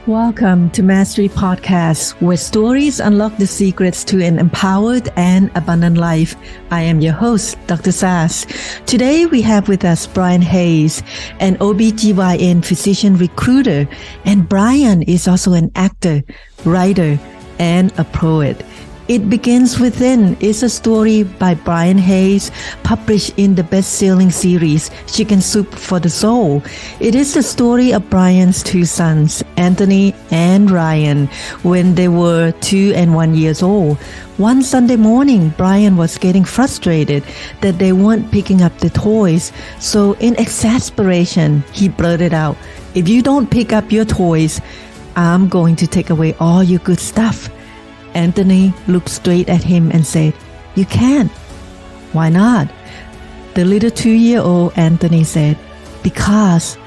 Welcome to Mastery Podcast, where stories unlock the secrets to an empowered and abundant life. I am your host, Dr. Sass. Today we have with us Bryan Hayes, an OBGYN physician recruiter, and Bryan is also an actor, writer, and a poet. It Begins Within is a story by Bryan Hayes, published in the best-selling series, Chicken Soup for the Soul. It is the story of Bryan's two sons, Anthony and Ryan, when they were 2 and 1 years old. One Sunday morning, Bryan was getting frustrated that they weren't picking up the toys. So in exasperation, he blurted out, "If you don't pick up your toys, I'm going to take away all your good stuff." Anthony looked straight at him and said, "You can't." "Why not?" The little 2-year-old Anthony said, "Because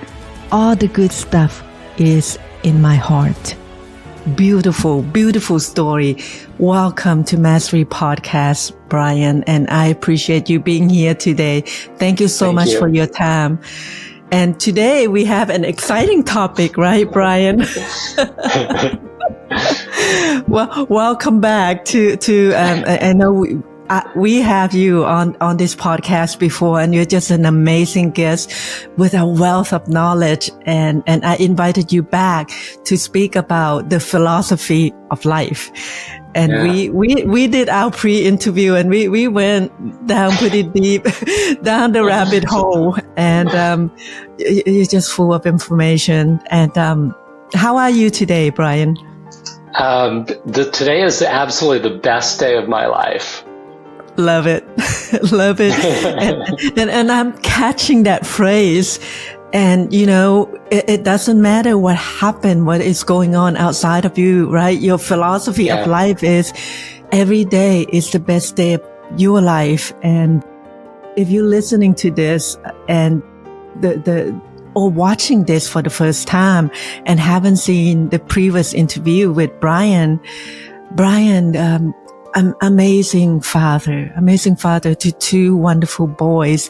all the good stuff is in my heart." Beautiful, beautiful story. Welcome to Mastery Podcast, Bryan, and I appreciate you being here today. Thank you so much for your time. And today we have an exciting topic, right, Bryan? Well, welcome back to I know we have you on this podcast before, and you're just an amazing guest with a wealth of knowledge. And I invited you back to speak about the philosophy of life. And we did our pre-interview, and we went down pretty deep down the rabbit hole, and you're just full of information. And how are you today, Bryan? Today is absolutely the best day of my life. Love it. Love it. And I'm catching that phrase. And, you know, it doesn't matter what happened, what is going on outside of you, right? Your philosophy of life is every day is the best day of your life. And if you're listening to this and or watching this for the first time and haven't seen the previous interview with Bryan, amazing father to 2 wonderful boys.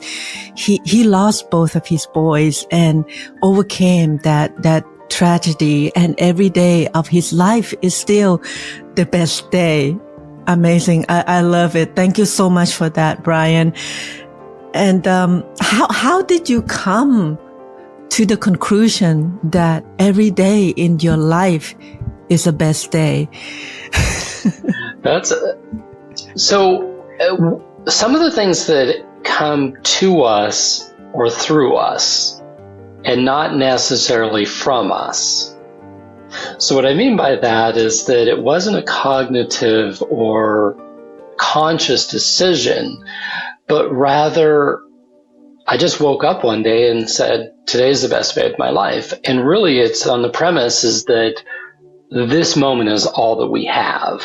He lost both of his boys and overcame that tragedy, and every day of his life is still the best day. Amazing. I love it. Thank you so much for that, Bryan. And how did you come to the conclusion that every day in your life is the best day? Some of the things that come to us or through us and not necessarily from us. So what I mean by that is that it wasn't a cognitive or conscious decision, but rather I just woke up one day and said, today's the best day of my life. And really it's on the premise is that this moment is all that we have.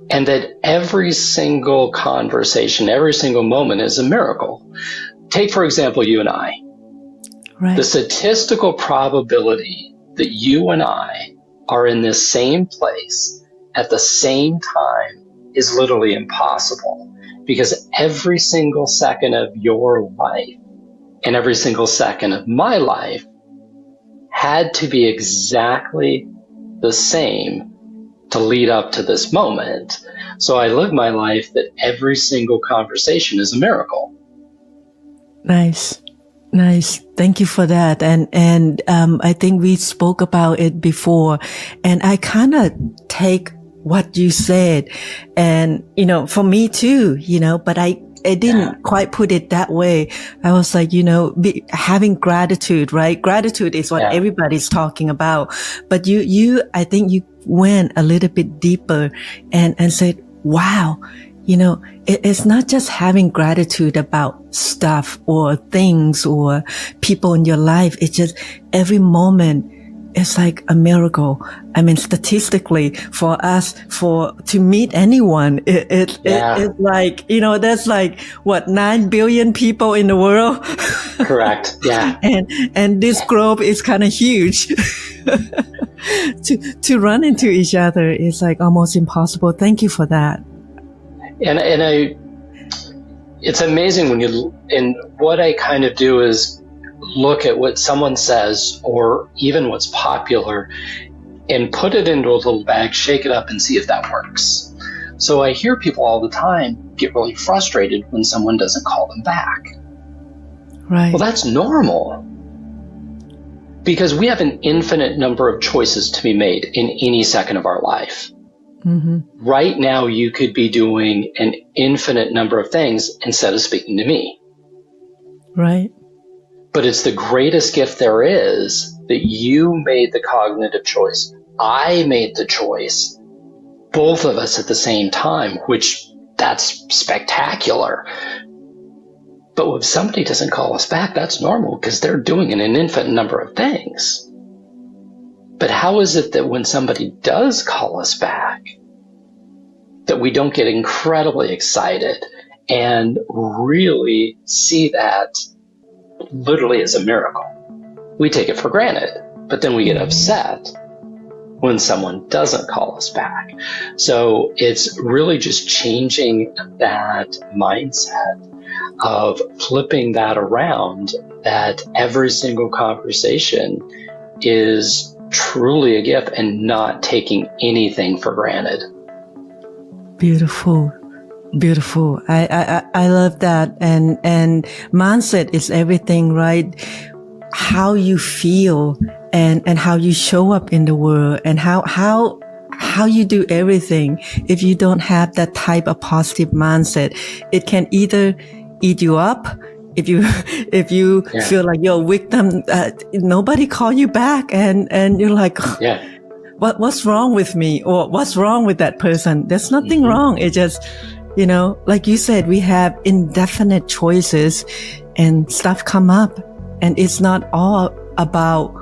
And that every single conversation, every single moment is a miracle. Take, for example, you and I. Right. The statistical probability that you and I are in this same place at the same time is literally impossible. Because every single second of your life and every single second of my life had to be exactly the same to lead up to this moment. So I live my life that every single conversation is a miracle. Nice. Thank you for that. And I think we spoke about it before, and I kind of take what you said, and, you know, for me too, you know, but I didn't quite put it that way. I was like, you know, having gratitude, right? Gratitude is what everybody's talking about. But I think you went a little bit deeper and said, wow, you know, it's not just having gratitude about stuff or things or people in your life. It's just every moment. It's like a miracle. I mean, statistically, for us, to meet anyone, it's like, you know, there's like, 9 billion people in the world? Correct. Yeah. And this globe is kind of huge. To run into each other is like almost impossible. Thank you for that. And it's amazing and what I kind of do is look at what someone says or even what's popular and put it into a little bag, shake it up, and see if that works. So I hear people all the time get really frustrated when someone doesn't call them back. Right. Well, that's normal. Because we have an infinite number of choices to be made in any second of our life. Mm-hmm. Right now, you could be doing an infinite number of things instead of speaking to me. Right. But it's the greatest gift there is that you made the cognitive choice. I made the choice. Both of us at the same time, which that's spectacular. But if somebody doesn't call us back, that's normal because they're doing an infinite number of things. But how is it that when somebody does call us back, that we don't get incredibly excited and really see that literally as a miracle? We take it for granted, but then we get upset when someone doesn't call us back. So it's really just changing that mindset of flipping that around, that every single conversation is truly a gift and not taking anything for granted. Beautiful. Beautiful. I love that. And mindset is everything, right? How you feel and how you show up in the world and how you do everything. If you don't have that type of positive mindset, it can either eat you up. If you feel like you're a victim, nobody call you back and you're like, what's wrong with me? Or what's wrong with that person? There's nothing wrong. It just, like you said, we have indefinite choices and stuff come up, and it's not all about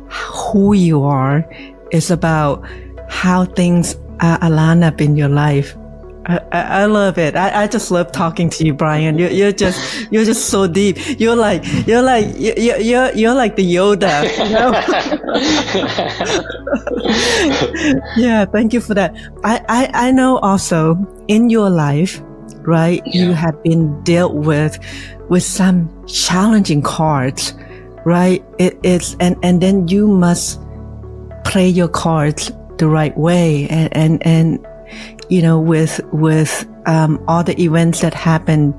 who you are. It's about how things align up in your life. I love it. I just love talking to you, Bryan. You're just so deep. You're like the Yoda, Yeah, thank you for that. I know also in your life, right? Yeah. You have been dealt with some challenging cards, right? It's and then you must play your cards the right way and with all the events that happen,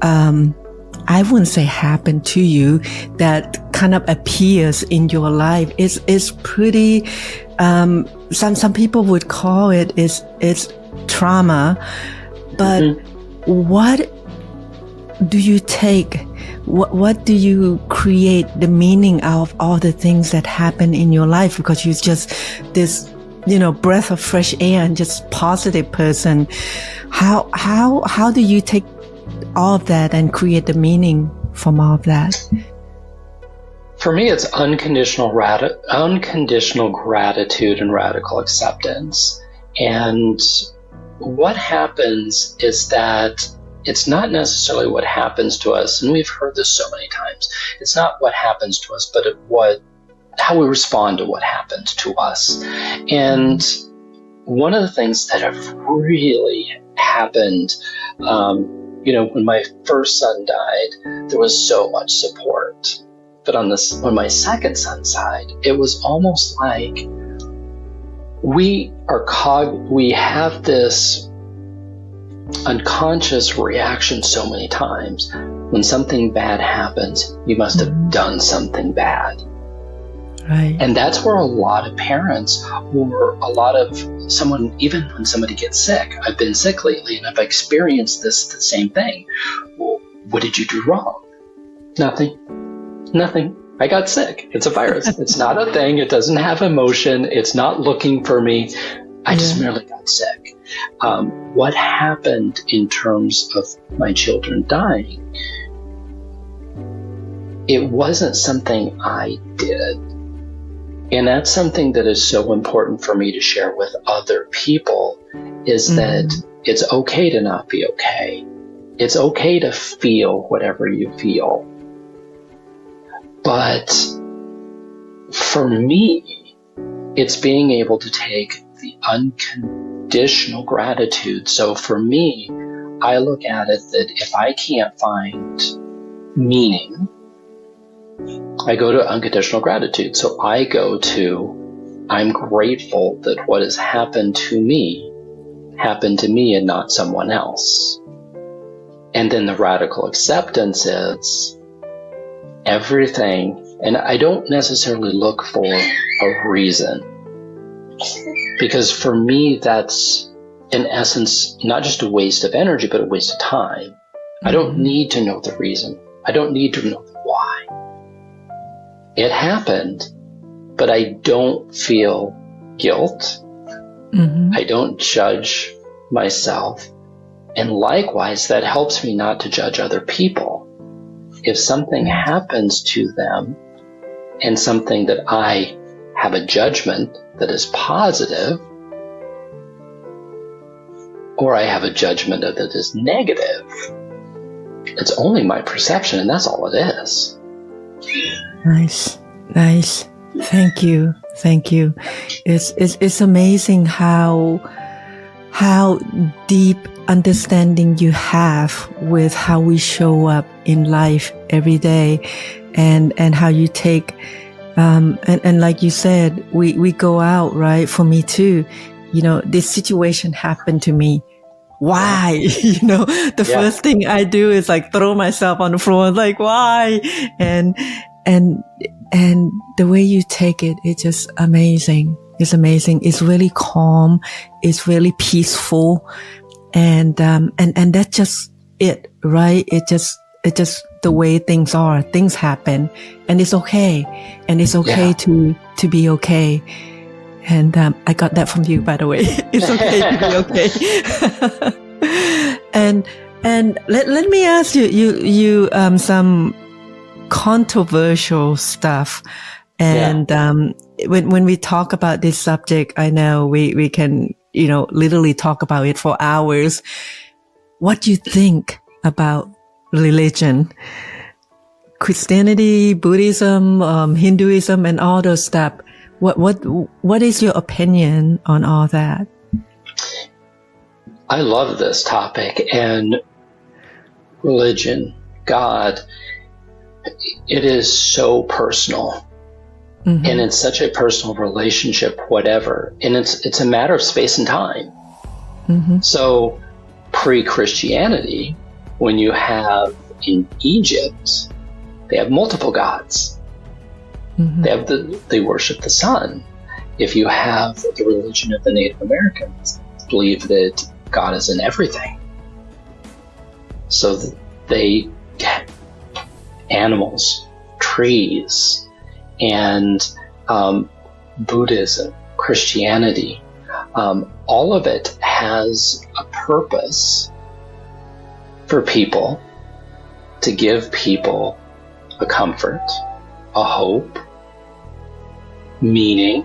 I wouldn't say happen to you, that kind of appears in your life is pretty, some people would call it's trauma, but what do you take? What do you create the meaning of all the things that happen in your life? Because you're just this, breath of fresh air and just positive person. How do you take all of that and create the meaning from all of that? For me, it's unconditional gratitude and radical acceptance. And what happens is that it's not necessarily what happens to us, and we've heard this so many times. It's not what happens to us, but how we respond to what happens to us. And one of the things that have really happened, when my first son died, there was so much support. But on my second son's side, it was almost like we have this unconscious reaction so many times. When something bad happens, you must have done something bad. Right. And that's where a lot of parents, or a lot of someone, even when somebody gets sick, I've been sick lately and I've experienced the same thing. Well, what did you do wrong? Nothing. I got sick. It's a virus. It's not a thing. It doesn't have emotion. It's not looking for me. I just merely got sick. What happened in terms of my children dying? It wasn't something I did. And that's something that is so important for me to share with other people, is that it's okay to not be okay. It's okay to feel whatever you feel. But for me, it's being able to take the unconditional gratitude. So for me, I look at it that if I can't find meaning, I go to unconditional gratitude. So I go to I'm grateful that what has happened to me and not someone else. And then the radical acceptance is everything, and I don't necessarily look for a reason, because for me that's in essence not just a waste of energy but a waste of time. I don't need to know the reason. I don't need to know the why. It happened, but I don't feel guilt. I don't judge myself. And likewise, that helps me not to judge other people. If something happens to them and something that I have a judgment that is positive, or I have a judgment that is negative, it's only my perception, and that's all it is. Nice. Thank you. It's amazing how deep understanding you have with how we show up in life every day, and how you take and like you said, we go out, right? For me too, this situation happened to me. Why? The first thing I do is like throw myself on the floor, like, why? And the way you take it, it's just amazing. It's amazing. It's really calm. It's really peaceful. And that's just it, right? It just the way things are. Things happen, and it's okay. And it's okay to be okay. And I got that from you, by the way. It's okay to be okay. and let me ask you some controversial stuff. And when we talk about this subject, I know we can literally talk about it for hours. What do you think about religion? Christianity, Buddhism, Hinduism, and all those stuff. What is your opinion on all that? I love this topic, and religion, God, it is so personal. And it's such a personal relationship, whatever. And it's a matter of space and time. So pre-Christianity, when you have in Egypt, they have multiple gods. They worship the sun. If you have the religion of the Native Americans, believe that God is in everything. So they animals, trees, and Buddhism, Christianity, all of it has a purpose for people, to give people a comfort, a hope, meaning,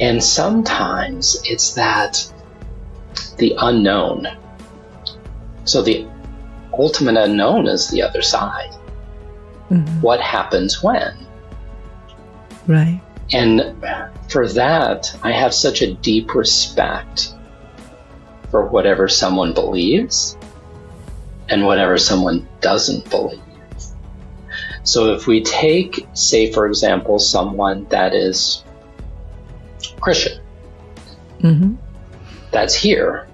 and sometimes it's that the unknown. So the ultimate unknown is the other side. What happens when? Right. And for that, I have such a deep respect for whatever someone believes and whatever someone doesn't believe. So if we take, say, for example, someone that is Christian, that's here,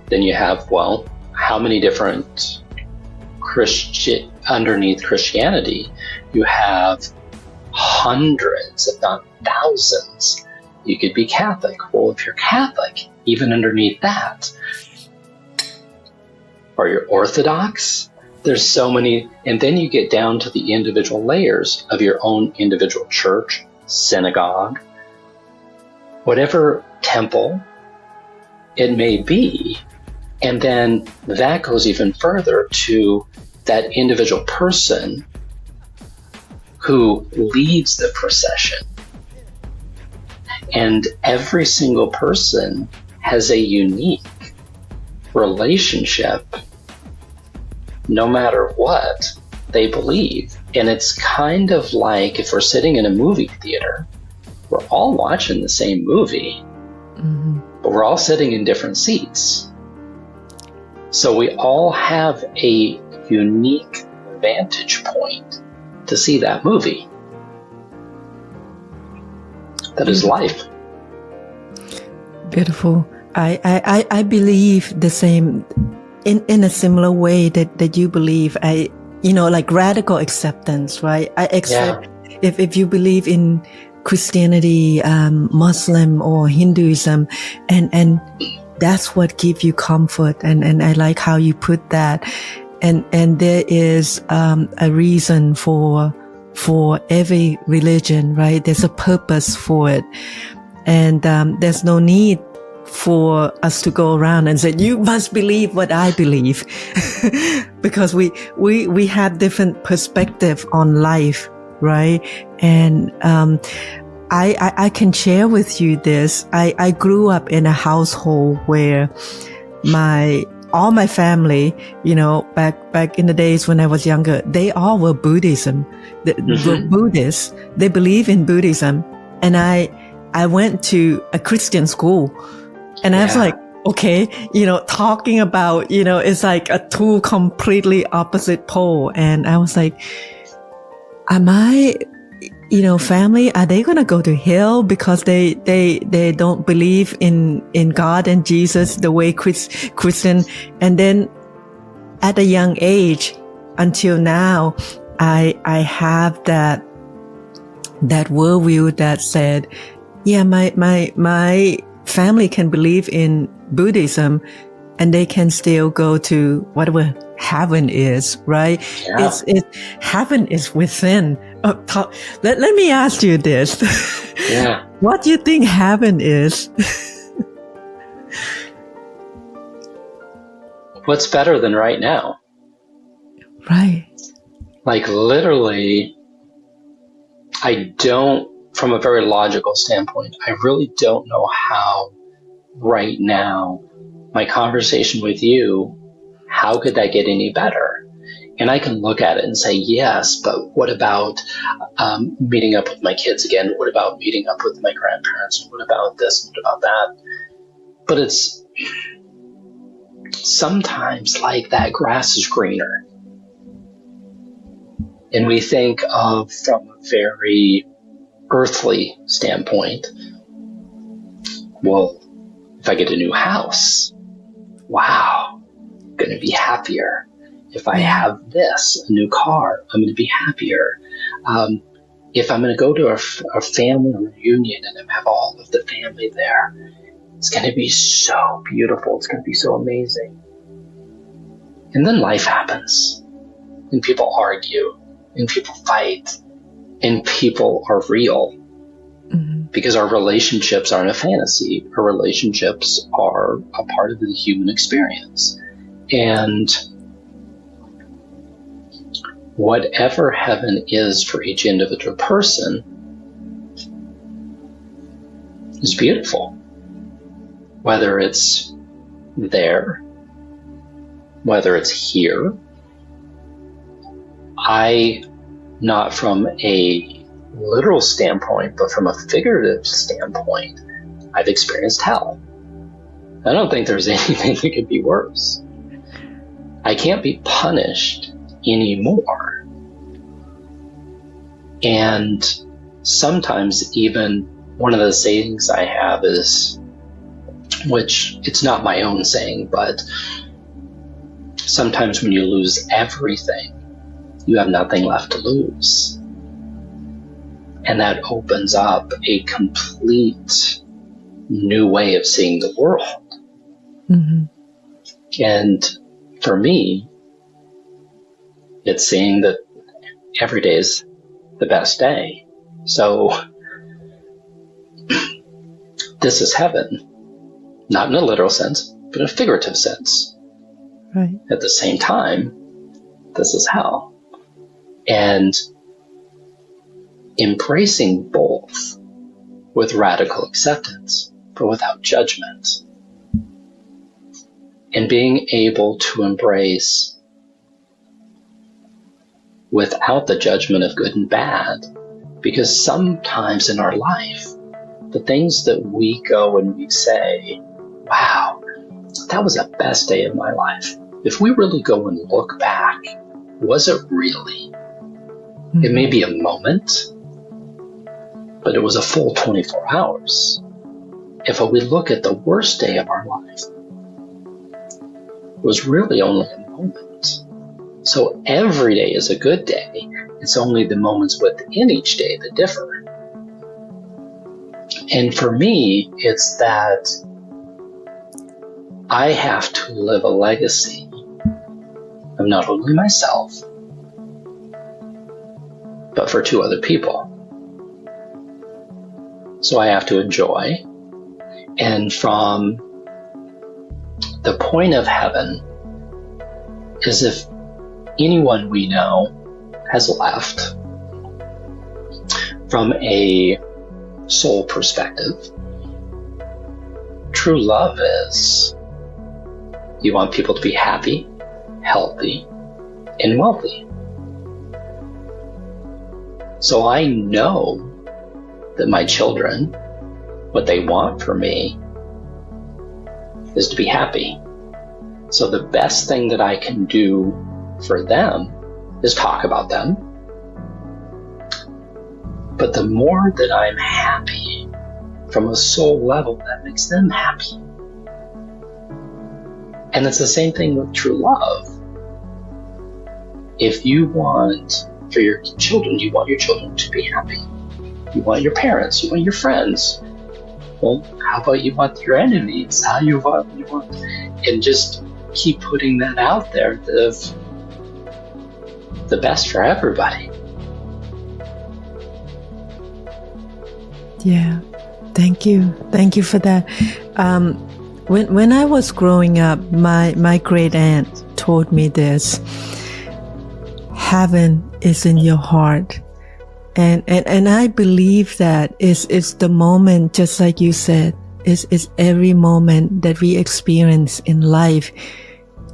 then you have, well, how many different underneath Christianity? You have hundreds, if not thousands. You could be Catholic. Well, if you're Catholic, even underneath that, or you're Orthodox, there's so many. And then you get down to the individual layers of your own individual church, synagogue, whatever temple it may be. And then that goes even further to that individual person who leads the procession. And every single person has a unique relationship, no matter what they believe. And it's kind of like if we're sitting in a movie theater, we're all watching the same movie, but we're all sitting in different seats. So we all have a unique vantage point to see that movie. that is life. Beautiful. I believe the same, in a similar way that you believe. Like radical acceptance, right? I accept if you believe in Christianity, Muslim or Hinduism, and that's what gives you comfort. And I like how you put that. And there is a reason for every religion, right? There's a purpose for it. And there's no need for us to go around and say, you must believe what I believe. Because we have different perspective on life, right? And I can share with you this. I grew up in a household where all my family, back in the days when I was younger, they all were Buddhism. Were Buddhists. They believe in Buddhism. And I went to a Christian school, and I was like, okay, talking about, it's like a two completely opposite pole. And I was like, am I, family, are they going to go to hell because they don't believe in God and Jesus the way Christian? And then at a young age until now, I have that worldview that said, yeah, my family can believe in Buddhism and they can still go to whatever heaven is, right? Yeah. Heaven is within. Let me ask you this. Yeah. What do you think heaven is? What's better than right now? Right. Like literally, from a very logical standpoint, I really don't know how right now my conversation with you, how could that get any better? And I can look at it and say, yes, but what about meeting up with my kids again? What about meeting up with my grandparents? What about this? What about that? But it's sometimes like that grass is greener. And we think of from a very earthly standpoint, well, if I get a new house, wow, I'm going to be happier. If I have this, a new car, I'm going to be happier. If I'm going to go to a family reunion and have all of the family there, it's going to be so beautiful. It's going to be so amazing. And then life happens, and people argue, and people fight, and people are real. Because our relationships aren't a fantasy. Our relationships are a part of the human experience. And whatever heaven is for each individual person is beautiful. Whether it's there, whether it's here. Not from a literal standpoint, but from a figurative standpoint, I've experienced hell. I don't think there's anything that could be worse. I can't be punished anymore. And sometimes even one of the sayings I have is, which it's not my own saying, but sometimes when you lose everything, you have nothing left to lose. And that opens up a complete new way of seeing the world. And for me, it's seeing that every day is the best day. So this is heaven, not in a literal sense, but in a figurative sense. Right. At the same time, this is hell. And embracing both with radical acceptance, but without judgment. And being able to embrace without the judgment of good and bad. Because sometimes in our life, the things that we go and we say, wow, that was the best day of my life. If we really go and look back, was it really? It may be a moment, but it was a full 24 hours. If we look at the worst day of our life, it was really only a moment. So every day is a good day. It's only the moments within each day that differ. And for me, it's that I have to live a legacy of not only myself, but for 2 other people. So I have to enjoy. And from the point of heaven is if anyone we know has left, from a soul perspective, true love is you want people to be happy, healthy, and wealthy. So I know that my children, what they want from me is to be happy. So the best thing that I can do for them is talk about them. But the more that I'm happy from a soul level, that makes them happy. And it's the same thing with true love. If you want for your children, you want your children to be happy. You want your parents, you want your friends. Well, how about you want your enemies? How you want, and just keep putting that out there, the best for everybody. Yeah, thank you for that. When I was growing up, my great aunt told me this: heaven is in your heart. And I believe that is the moment, just like you said, is every moment that we experience in life.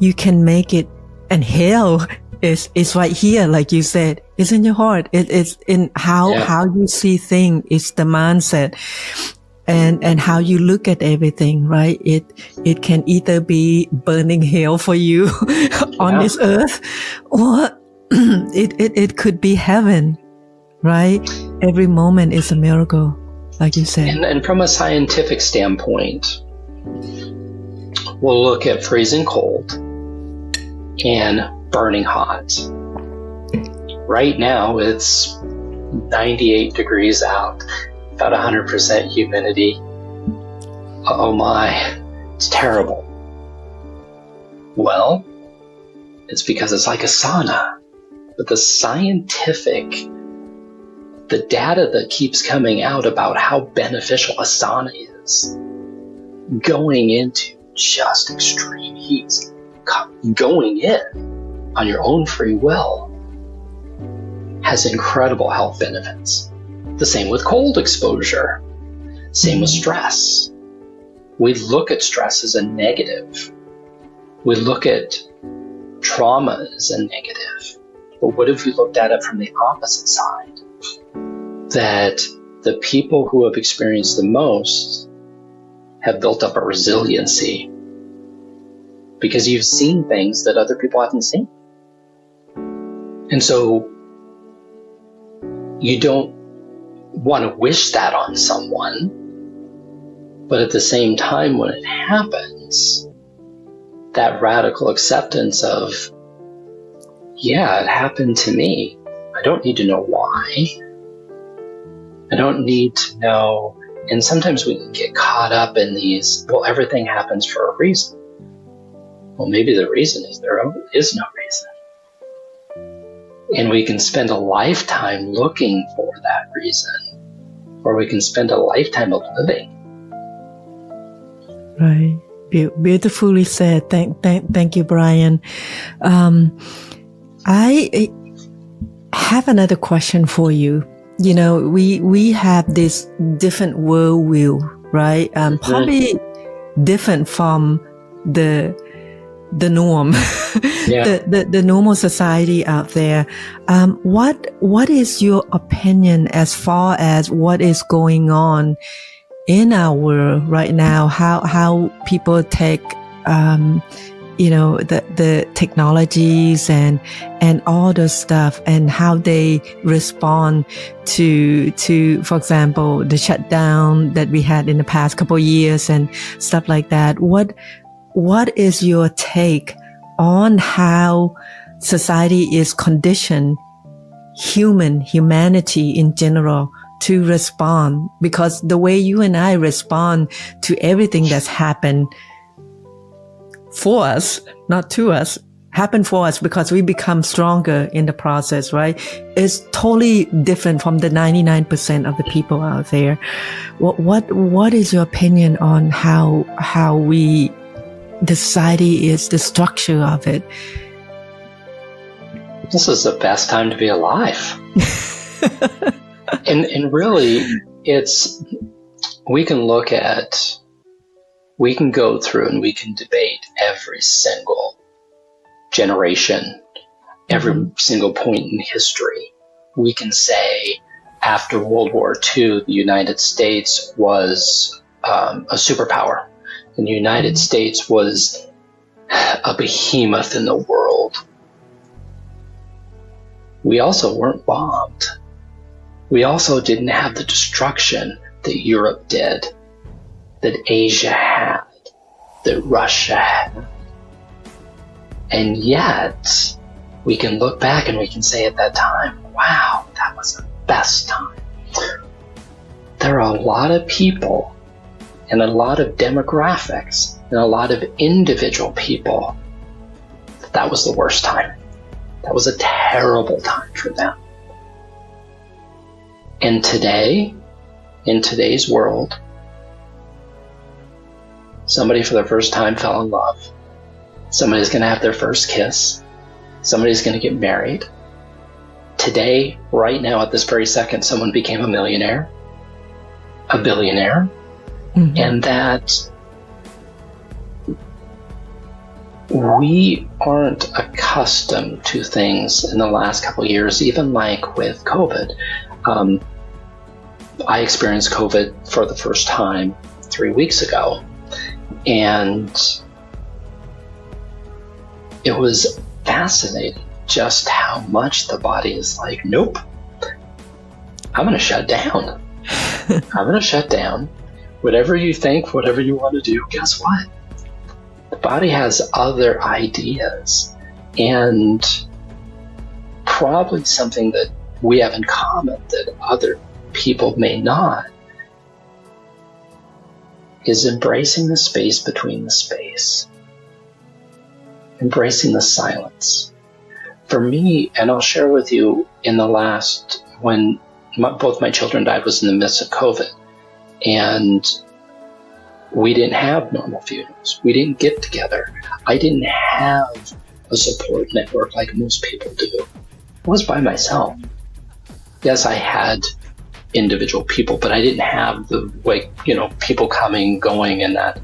You can make it, and hell is right here, like you said. It's in your heart. It's in how you see things. It's the mindset and how you look at everything, right? It can either be burning hell for you on this earth, or it could be heaven. Right? Every moment is a miracle, like you said. And from a scientific standpoint, we'll look at freezing cold and burning hot. Right now, it's 98 degrees out, about 100% humidity. Oh my, it's terrible. Well, it's because it's like a sauna. But the data that keeps coming out about how beneficial a sauna is, going into just extreme heats, going in on your own free will, has incredible health benefits. The same with cold exposure, same with stress. We look at stress as a negative. We look at trauma as a negative. But what if we looked at it from the opposite side? That the people who have experienced the most have built up a resiliency because you've seen things that other people haven't seen. And so you don't want to wish that on someone, but at the same time, when it happens, that radical acceptance of, yeah, it happened to me. I don't need to know why. I don't need to know. And sometimes we can get caught up in these, well, everything happens for a reason. Well, maybe the reason is there is no reason. And we can spend a lifetime looking for that reason, or we can spend a lifetime of living. Right. Beautifully said. Thank you, Bryan. I have another question for you. You know, we have this different worldview, right? Probably different from the norm, the normal society out there. What is your opinion as far as what is going on in our world right now? How people take the technologies and all the stuff, and how they respond to, for example, the shutdown that we had in the past couple of years and stuff like that. What is your take on how society is conditioned, humanity in general, to respond? Because the way you and I respond to everything that's happened for us, not to us, happened for us because we become stronger in the process, right? It's totally different from the 99% of the people out there. What is your opinion on how the society is, the structure of it? This is the best time to be alive. and really, we can go through and we can debate every single generation, every single point in history. We can say after World War II, the United States was a superpower, and the United States was a behemoth in the world. We also weren't bombed. We also didn't have the destruction that Europe did, that Asia had, that Russia had. And yet, we can look back and we can say at that time, wow, that was the best time. There are a lot of people and a lot of demographics and a lot of individual people that was the worst time. That was a terrible time for them. And today, in today's world, somebody for the first time fell in love. Somebody's going to have their first kiss. Somebody's going to get married. Today, right now, at this very second, someone became a millionaire, a billionaire, and that we aren't accustomed to things in the last couple of years, even like with COVID. I experienced COVID for the first time 3 weeks ago, and it was fascinating just how much the body is like, nope, I'm going to shut down. I'm going to shut down. Whatever you think, whatever you want to do, guess what? The body has other ideas, and probably something that we have in common that other people may not is embracing the space between the space, embracing the silence. For me, and I'll share with you, in the last, when both my children died, was in the midst of COVID, and we didn't have normal funerals. We didn't get together. I didn't have a support network like most people do. I was by myself. Yes, I had individual people, but I didn't have the people coming, going, and that.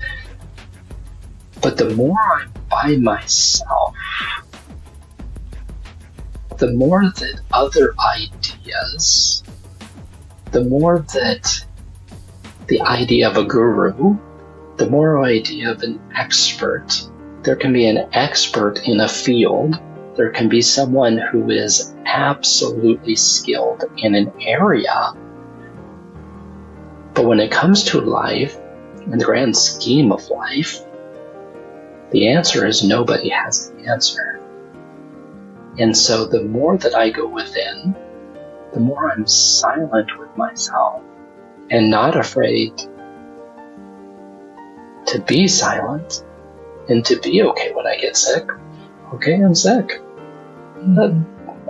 But the more I'm by myself, the more that other ideas, the more that the idea of a guru, the more idea of an expert. There can be an expert in a field. There can be someone who is absolutely skilled in an area. But when it comes to life, in the grand scheme of life, the answer is nobody has the answer. And so the more that I go within, the more I'm silent with myself and not afraid to be silent and to be okay when I get sick. Okay, I'm sick.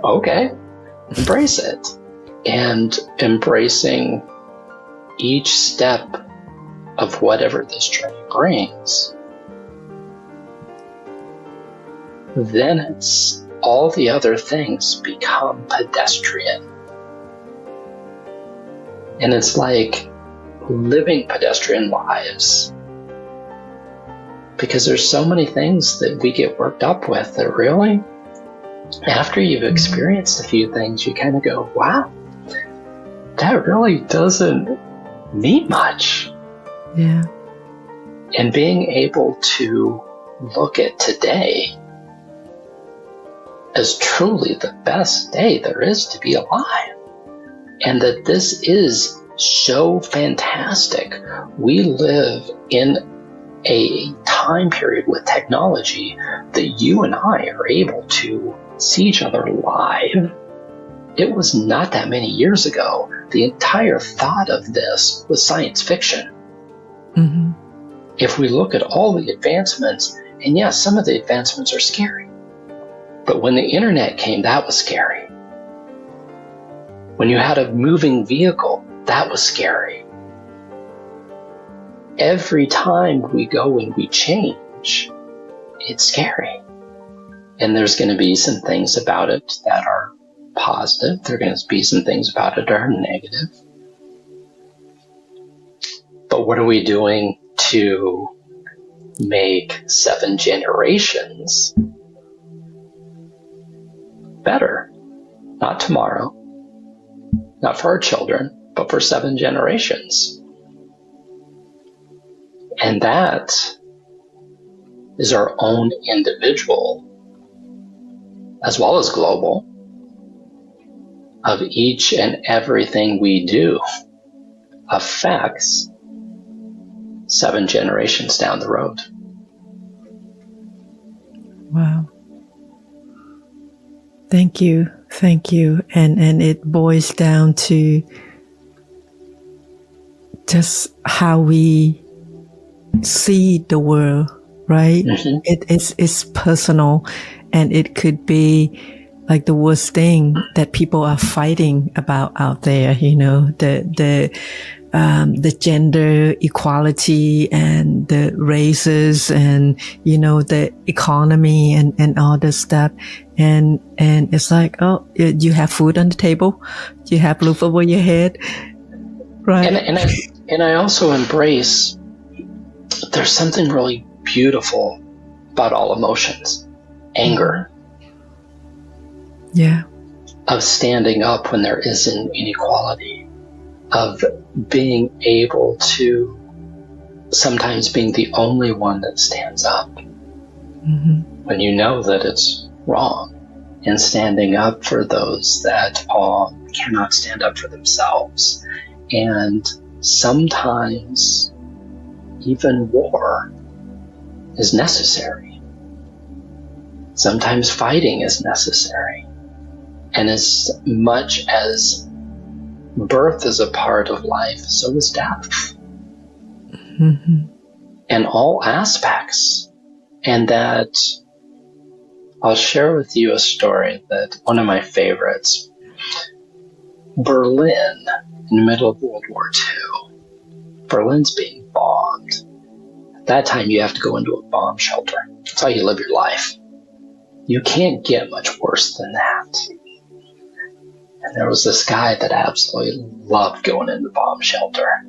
Okay, embrace it. And embracing each step of whatever this journey brings, then it's all the other things become pedestrian. And it's like living pedestrian lives, because there's so many things that we get worked up with that really, after you've experienced a few things, you kind of go, wow, that really doesn't mean much. Yeah. And being able to look at today as truly the best day there is to be alive. And that this is so fantastic. We live in a time period with technology that you and I are able to see each other live. It was not that many years ago. The entire thought of this was science fiction. Mm-hmm. If we look at all the advancements, and yes, some of the advancements are scary, but when the internet came, that was scary. When you had a moving vehicle, that was scary. Every time we go and we change, it's scary. And there's going to be some things about it that are positive. There are going to be some things about it that are negative. But what are we doing to make 7 generations better? Not tomorrow, not for our children, but for 7 generations. And that is our own individual, as well as global, of each and everything we do affects 7 generations down the road. Wow. Thank you. Thank you. And it boils down to just how we see the world, right? Mm-hmm. It's personal, and it could be like the worst thing that people are fighting about out there, the gender equality and the races and, the economy and all this stuff. And it's like, oh, you have food on the table. You have roof over your head. Right. And I also embrace, there's something really beautiful about all emotions. Anger. Yeah. Of standing up when there is an inequality. Of being able to sometimes being the only one that stands up. Mm-hmm. When you know that it's wrong. And standing up for those that cannot stand up for themselves. And sometimes even war is necessary. Sometimes fighting is necessary. And as much as birth is a part of life, so is death. Mm-hmm. In all aspects. And that I'll share with you a story that one of my favorites. Berlin, in the middle of World War II. Berlin's being bombed. At that time, you have to go into a bomb shelter. That's how you live your life. You can't get much worse than that. And there was this guy that absolutely loved going into the bomb shelter.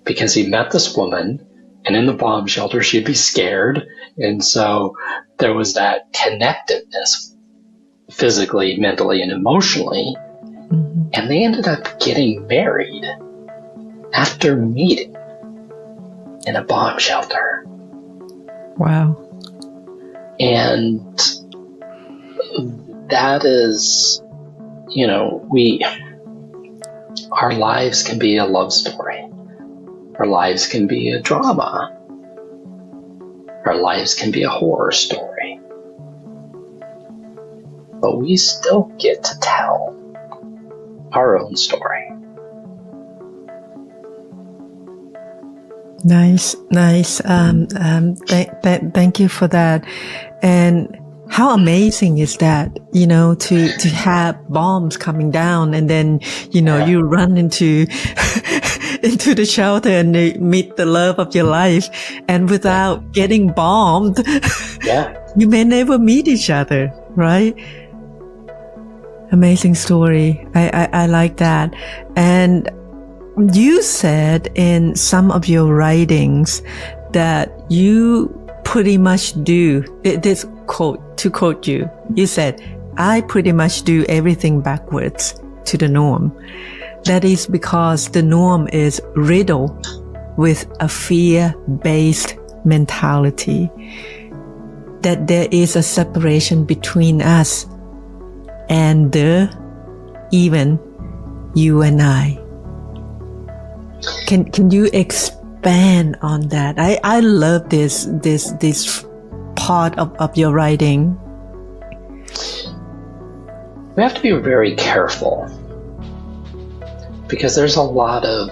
Because he met this woman, and in the bomb shelter, she'd be scared. And so there was that connectedness physically, mentally, and emotionally. Mm-hmm. And they ended up getting married after meeting in a bomb shelter. Wow. And that is, our lives can be a love story. Our lives can be a drama. Our lives can be a horror story. But we still get to tell our own story. Nice. Thank you for that. And how amazing is that, to have bombs coming down, and then, you run into the shelter and meet the love of your life, and without getting bombed, you may never meet each other, right? Amazing story. I like that. And you said in some of your writings that you pretty much do this quote, to quote you, you said, I pretty much do everything backwards to the norm. That is because the norm is riddled with a fear-based mentality, that there is a separation between us and even you and I. Can you expand on that? I love this part of your writing. We have to be very careful because there's a lot of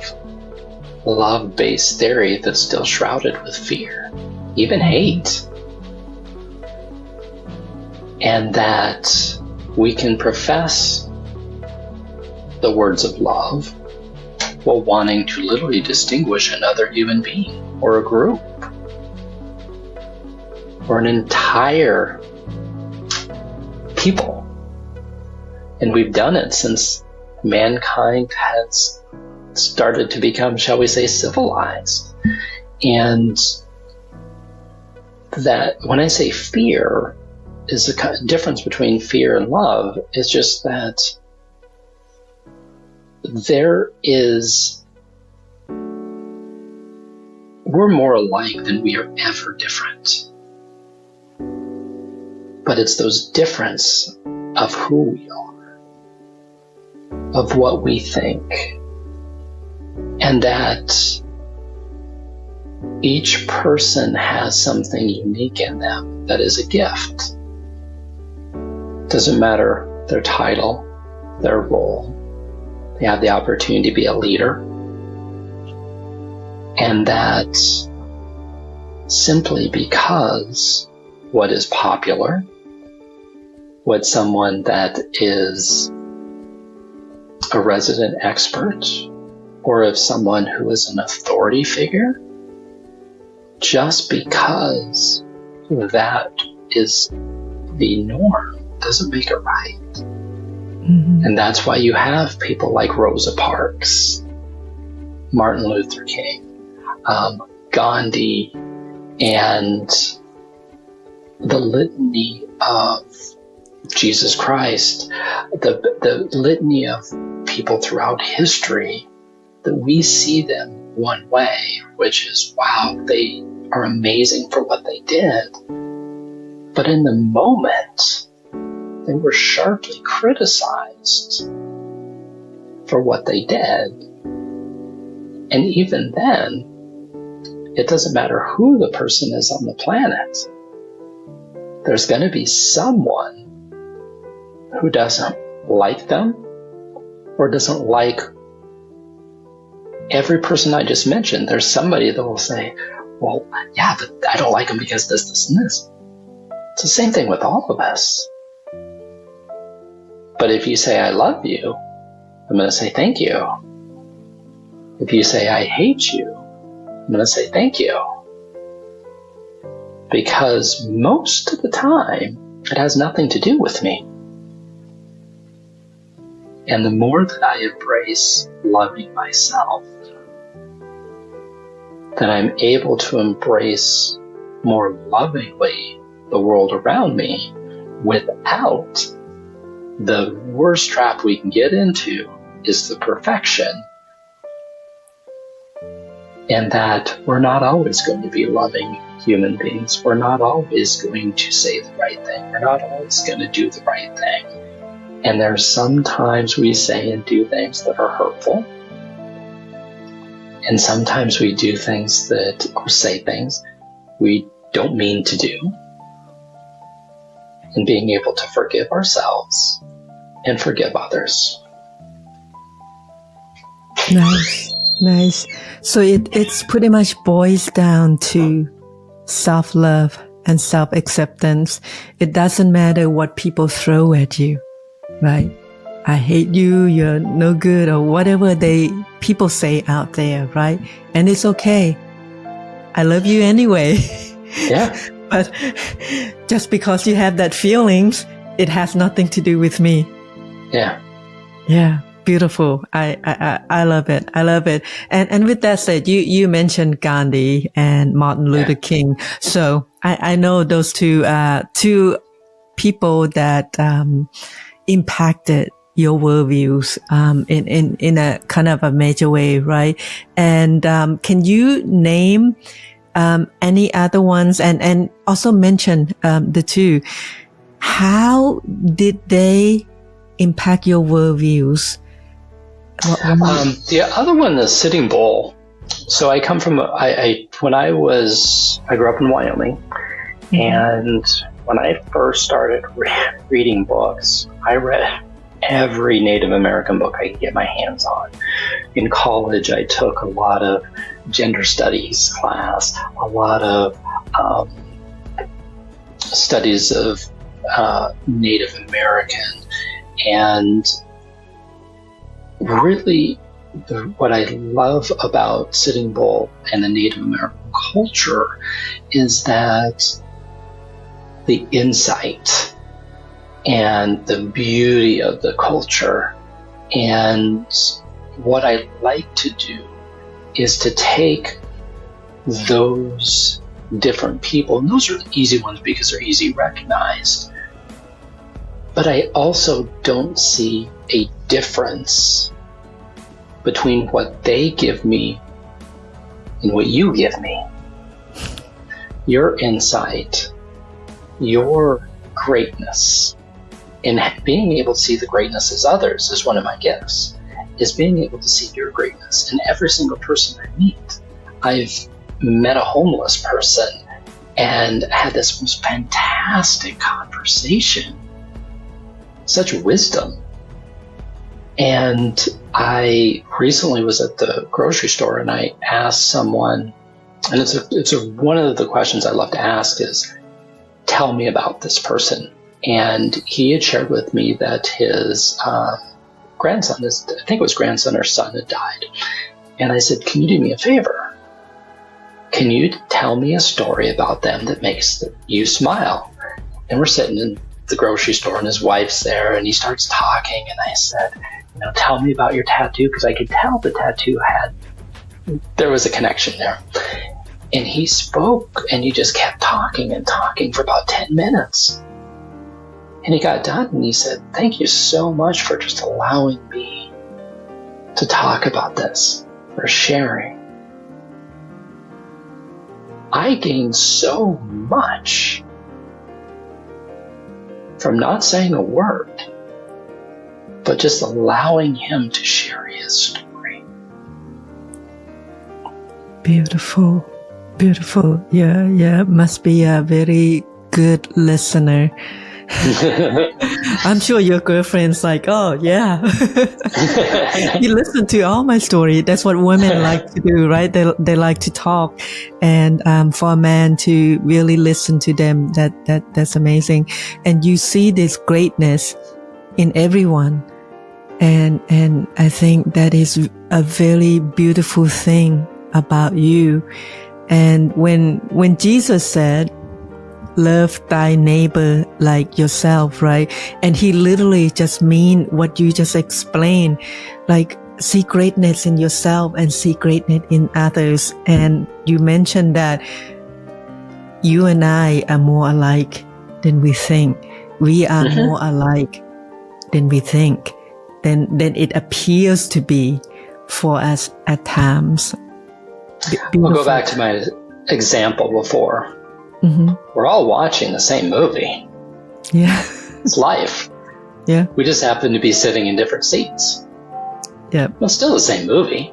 love-based theory that's still shrouded with fear, even hate. And that we can profess the words of love while wanting to literally distinguish another human being or a group or an entire people. And we've done it since mankind has started to become, shall we say, civilized. And that when I say fear is the difference between fear and love is just that we're more alike than we are ever different. But it's those differences of who we are, of what we think, and that each person has something unique in them that is a gift. Doesn't matter their title, their role. They have the opportunity to be a leader. And that simply because what is popular, what someone that is a resident expert, or if someone who is an authority figure, just because that is the norm doesn't make it right. Mm-hmm. And that's why you have people like Rosa Parks, Martin Luther King, Gandhi, and the litany of Jesus Christ, the litany of people throughout history, that we see them one way, which is, wow, they are amazing for what they did. But in the moment, they were sharply criticized for what they did. And even then, it doesn't matter who the person is on the planet. There's going to be someone who doesn't like them or doesn't like every person I just mentioned. There's somebody that will say, well, yeah, but I don't like them because this, this, and this. It's the same thing with all of us. But if you say, I love you, I'm going to say thank you. If you say, I hate you, I'm going to say thank you. Because most of the time, it has nothing to do with me. And the more that I embrace loving myself, then I'm able to embrace more lovingly the world around me without the worst trap we can get into is the perfection. And that we're not always going to be loving human beings. We're not always going to say the right thing. We're not always going to do the right thing. And there's sometimes we say and do things that are hurtful. And sometimes we do things that, or say things we don't mean to do. And being able to forgive ourselves and forgive others. Nice. So it's pretty much boils down to self-love and self-acceptance. It doesn't matter what people throw at you, right? I hate you, you're no good, or whatever people say out there, right? And it's okay. I love you anyway. Yeah. But just because you have that feelings, it has nothing to do with me. Yeah. Yeah. Beautiful. I love it. I love it. And with that said, you mentioned Gandhi and Martin Luther King. So I know those two people that, impacted your worldviews, in a kind of a major way, right? And, can you name, any other ones, and also mention the two. How did they impact your worldviews? The other one is Sitting Bull. So I come from I grew up in Wyoming, and when I first started reading books, I read every Native American book I could get my hands on. In college, I took a lot of gender studies class, a lot of studies of Native American, and really what I love about Sitting Bull and the Native American culture is that the insight and the beauty of the culture. And what I like to do is to take those different people, and those are the easy ones because they're easy recognized, but I also don't see a difference between what they give me and what you give me. Your insight, your greatness, and being able to see the greatness as others is one of my gifts, is being able to see your greatness in every single person I meet. I've met a homeless person and had this most fantastic conversation, such wisdom. And I recently was at the grocery store and I asked someone, and it's one of the questions I love to ask is, tell me about this person. And he had shared with me that his grandson, I think it was grandson or son, had died. And I said, can you do me a favor? Can you tell me a story about them that makes you smile? And we're sitting in the grocery store and his wife's there and he starts talking. And I said, tell me about your tattoo, because I could tell the tattoo there was a connection there. And he spoke and he just kept talking and talking for about 10 minutes. And he got done and he said, thank you so much for just allowing me to talk about this, for sharing. I gained so much from not saying a word, but just allowing him to share his story. Beautiful. Beautiful. Yeah. Must be a very good listener. I'm sure your girlfriend's like, oh yeah. You listen to all my story. That's what women like to do, right? They like to talk, and for a man to really listen to them, that's amazing. And you see this greatness in everyone, and I think that is a very beautiful thing about you. And when Jesus said, love thy neighbor like yourself, right? And he literally just mean what you just explained, like see greatness in yourself and see greatness in others. And you mentioned that you and I are more alike than we think. We are more alike than we think, than it appears to be for us at times. We'll go back to my example before. We're all watching the same movie. Yeah. It's life. Yeah. We just happen to be sitting in different seats. Yeah. Well, still the same movie.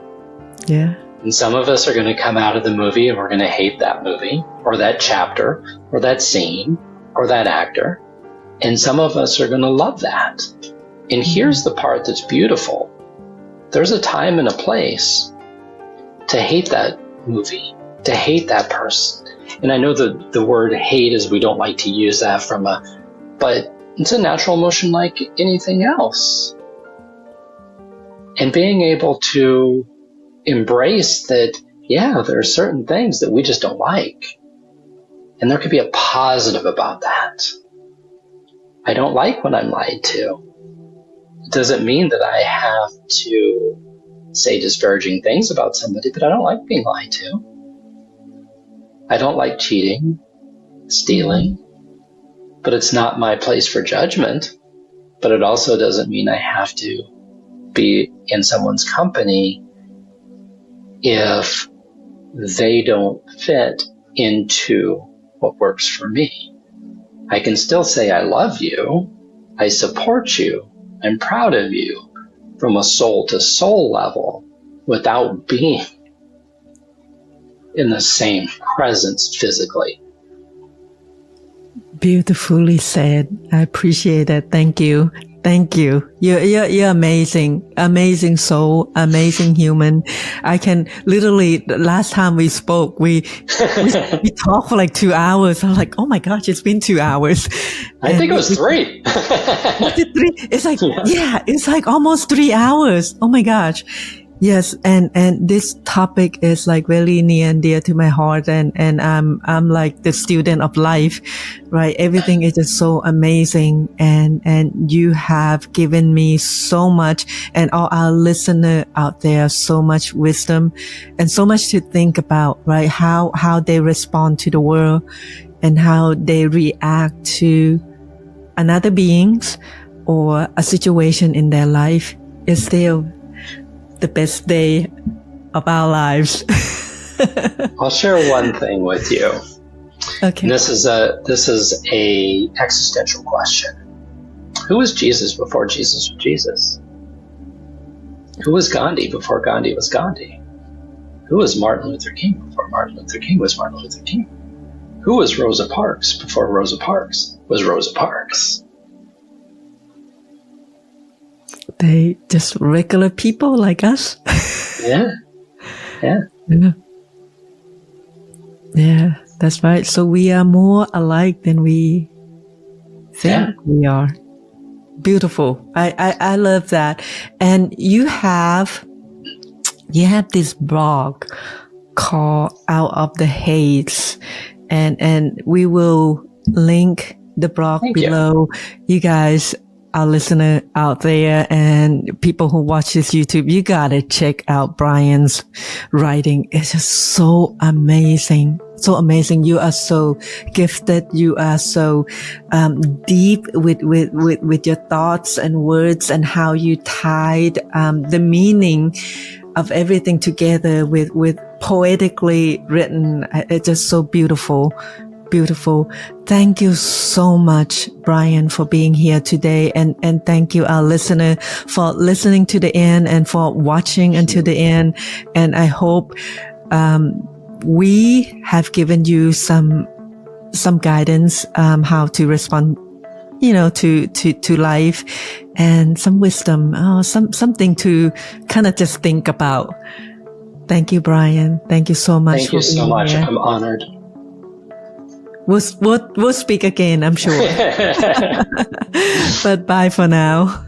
Yeah. And some of us are going to come out of the movie and we're going to hate that movie or that chapter or that scene or that actor. And some of us are going to love that. And here's the part that's beautiful. There's a time and a place to hate that movie, to hate that person. And I know the word hate is, we don't like to use that but it's a natural emotion like anything else. And being able to embrace that, yeah, there are certain things that we just don't like. And there could be a positive about that. I don't like when I'm lied to. It doesn't mean that I have to say disparaging things about somebody, but I don't like being lied to. I don't like cheating, stealing, but it's not my place for judgment. But it also doesn't mean I have to be in someone's company if they don't fit into what works for me. I can still say I love you, I support you, I'm proud of you from a soul to soul level without being in the same presence physically. Beautifully said. I appreciate it. Thank you. Thank you. You're amazing. Amazing soul. Amazing human. I can literally, last time we spoke, we talked for like 2 hours. I'm like, oh my gosh, it's been 2 hours. I think it was 3. Was it 3? It's like, yeah, it's like almost 3 hours. Oh my gosh. Yes. And this topic is like really near and dear to my heart. And I'm like the student of life, right? Everything is just so amazing. And you have given me so much, and all our listener out there, so much wisdom and so much to think about, right? How they respond to the world and how they react to another beings or a situation in their life is still the best day of our lives. I'll share one thing with you. Okay. And this is a existential question. Who was Jesus before Jesus was Jesus? Who was Gandhi before Gandhi was Gandhi? Who was Martin Luther King before Martin Luther King was Martin Luther King? Who was Rosa Parks before Rosa Parks was Rosa Parks? They just regular people like us. Yeah. Yeah, that's right. So we are more alike than we think we are. Beautiful. I love that. And you have this blog called Out of the Haze, and we will link the blog below. You guys, our listener out there and people who watch this YouTube, you gotta check out Bryan's writing. It's just so amazing. So amazing. You are so gifted. You are so deep with your thoughts and words, and how you tied the meaning of everything together with poetically written. It's just so beautiful. Beautiful. Thank you so much, Bryan, for being here today. And thank you, our listener, for listening to the end and for watching until the end. And I hope, we have given you some guidance, how to respond, to life, and some wisdom, something to kind of just think about. Thank you, Bryan. Thank you so much. Thank you so much. I'm honored. We'll speak again, I'm sure. But bye for now.